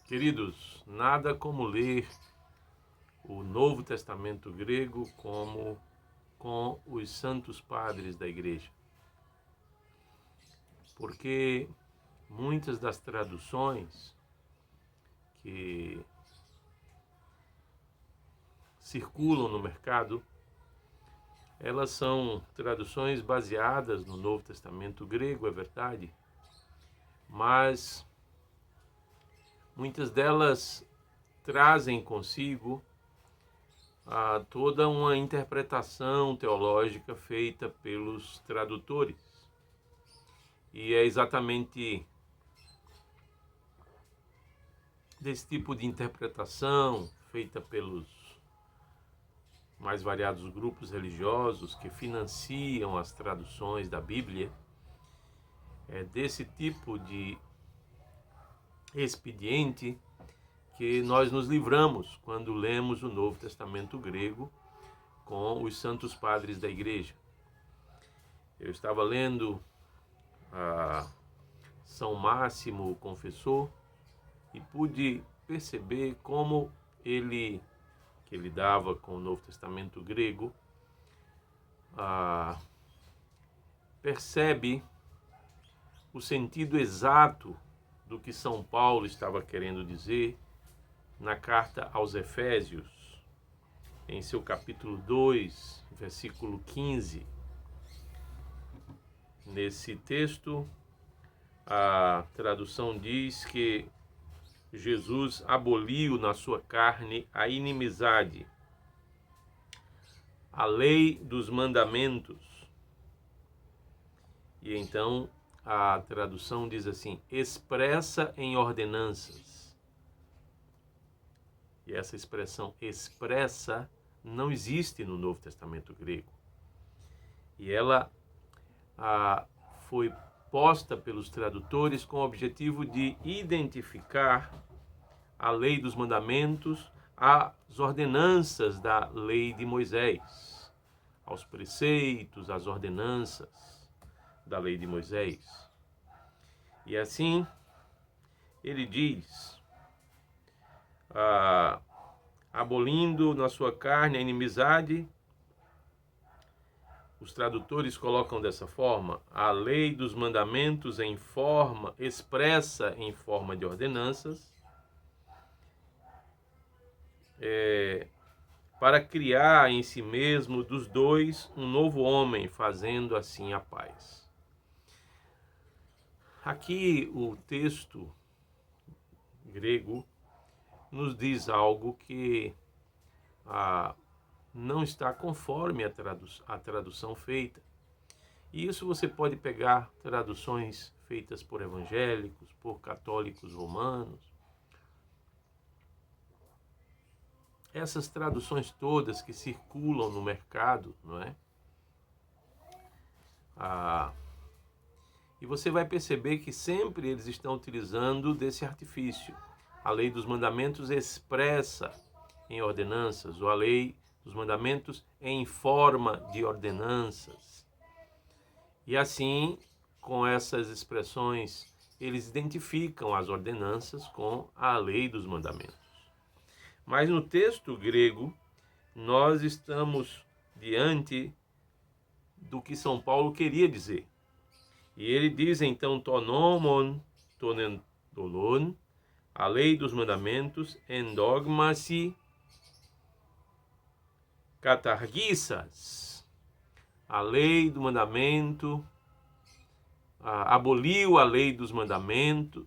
Queridos, nada como ler o Novo Testamento grego com os santos padres da igreja. Porque muitas das traduções que circulam no mercado, elas são traduções baseadas no Novo Testamento grego, é verdade, mas muitas delas trazem consigo toda uma interpretação teológica feita pelos tradutores. E é exatamente desse tipo de interpretação feita pelos mais variados grupos religiosos que financiam as traduções da Bíblia, é desse tipo de expediente que nós nos livramos quando lemos o Novo Testamento grego com os santos padres da igreja. Eu estava lendo São Máximo, o Confessor, e pude perceber como ele, que ele dava com o Novo Testamento grego, percebe o sentido exato do que São Paulo estava querendo dizer na carta aos Efésios, em seu capítulo 2, versículo 15. Nesse texto, a tradução diz que Jesus aboliu na sua carne a inimizade, a lei dos mandamentos. E então a tradução diz assim: expressa em ordenanças. E essa expressão expressa não existe no Novo Testamento grego. E ela foi posta pelos tradutores com o objetivo de identificar a lei dos mandamentos às ordenanças da lei de Moisés, aos preceitos, às ordenanças da lei de Moisés. E assim, ele diz, abolindo na sua carne a inimizade, os tradutores colocam dessa forma, a lei dos mandamentos expressa em forma de ordenanças, para criar em si mesmo dos dois um novo homem, fazendo assim a paz. Aqui o texto grego nos diz algo que não está conforme a tradução feita. E isso você pode pegar traduções feitas por evangélicos, por católicos romanos. Essas traduções todas que circulam no mercado, não é? E você vai perceber que sempre eles estão utilizando desse artifício. A lei dos mandamentos expressa em ordenanças, ou a lei dos mandamentos em forma de ordenanças. E assim, com essas expressões, eles identificam as ordenanças com a lei dos mandamentos. Mas no texto grego, nós estamos diante do que São Paulo queria dizer. E ele diz então, tonomon, tonendolon, a lei dos mandamentos, endogmasi, catarguissas, a lei do mandamento, aboliu a lei dos mandamentos,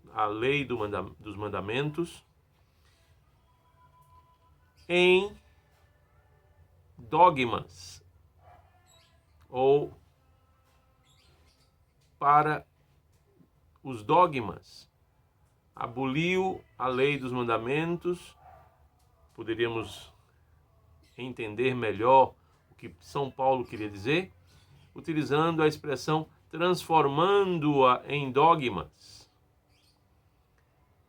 dos mandamentos, em dogmas, ou para os dogmas. Aboliu a lei dos mandamentos, poderíamos entender melhor o que São Paulo queria dizer, utilizando a expressão transformando-a em dogmas.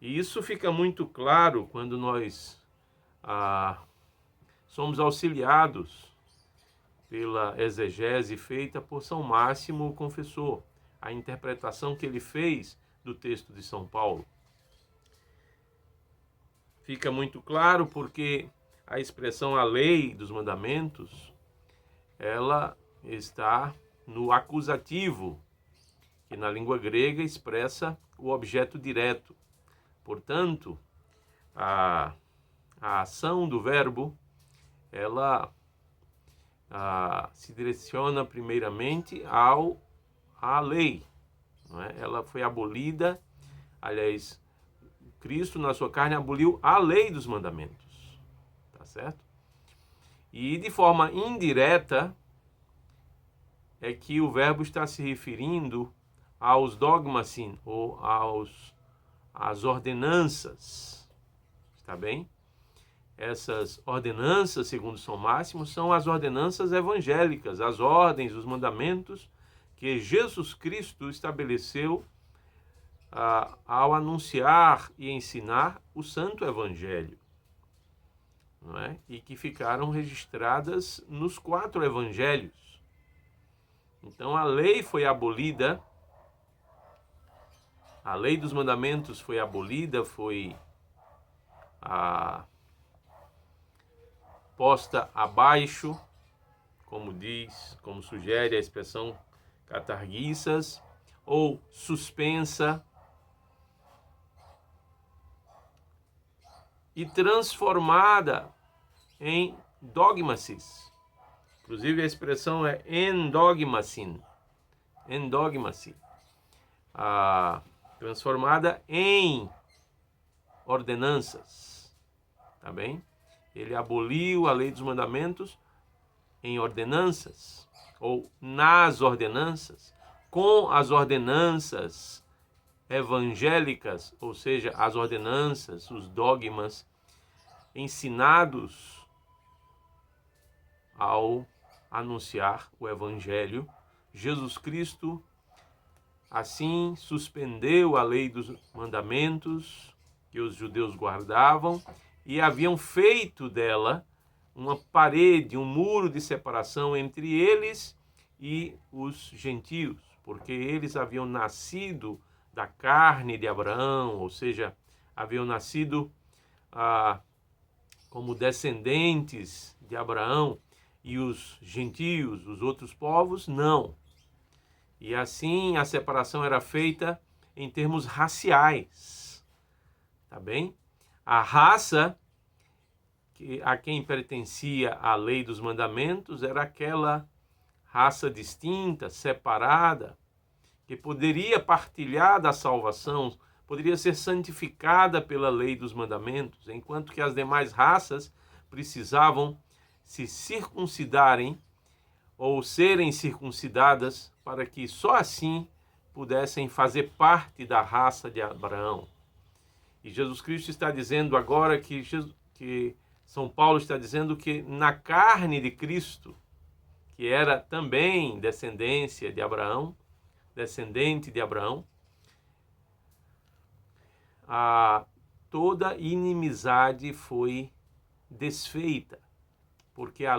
E isso fica muito claro quando nós somos auxiliados pela exegese feita por São Máximo, o Confessor, a interpretação que ele fez do texto de São Paulo. fica muito claro porque a expressão a lei dos mandamentos, ela está no acusativo, que na língua grega expressa o objeto direto. Portanto, a ação do verbo, ela se direciona primeiramente à lei, não é? Ela foi abolida, aliás, Cristo na sua carne aboliu a lei dos mandamentos, tá certo? E de forma indireta é que o verbo está se referindo aos dogmas, ou às ordenanças, está bem? Essas ordenanças, segundo São Máximo, são as ordenanças evangélicas, as ordens, os mandamentos que Jesus Cristo estabeleceu ao anunciar e ensinar o Santo Evangelho, não é? E que ficaram registradas nos 4 evangelhos. Então a lei foi abolida, a lei dos mandamentos foi abolida, foi posta abaixo, como sugere a expressão catarguissas, ou suspensa, e transformada em dogmasis. Inclusive a expressão é endogmasin, transformada em ordenanças, tá bem? Ele aboliu a lei dos mandamentos em ordenanças, ou nas ordenanças, com as ordenanças evangélicas, ou seja, as ordenanças, os dogmas ensinados ao anunciar o Evangelho. Jesus Cristo assim suspendeu a lei dos mandamentos que os judeus guardavam e haviam feito dela uma parede, um muro de separação entre eles e os gentios, porque eles haviam nascido da carne de Abraão, ou seja, haviam nascido como descendentes de Abraão, e os gentios, os outros povos, não. E assim a separação era feita em termos raciais, tá bem? A raça a quem pertencia a lei dos mandamentos era aquela raça distinta, separada, que poderia partilhar da salvação, poderia ser santificada pela lei dos mandamentos, enquanto que as demais raças precisavam se circuncidarem ou serem circuncidadas para que só assim pudessem fazer parte da raça de Abraão. E Jesus Cristo está dizendo agora que São Paulo está dizendo que na carne de Cristo, que era também descendente de Abraão, toda inimizade foi desfeita, porque a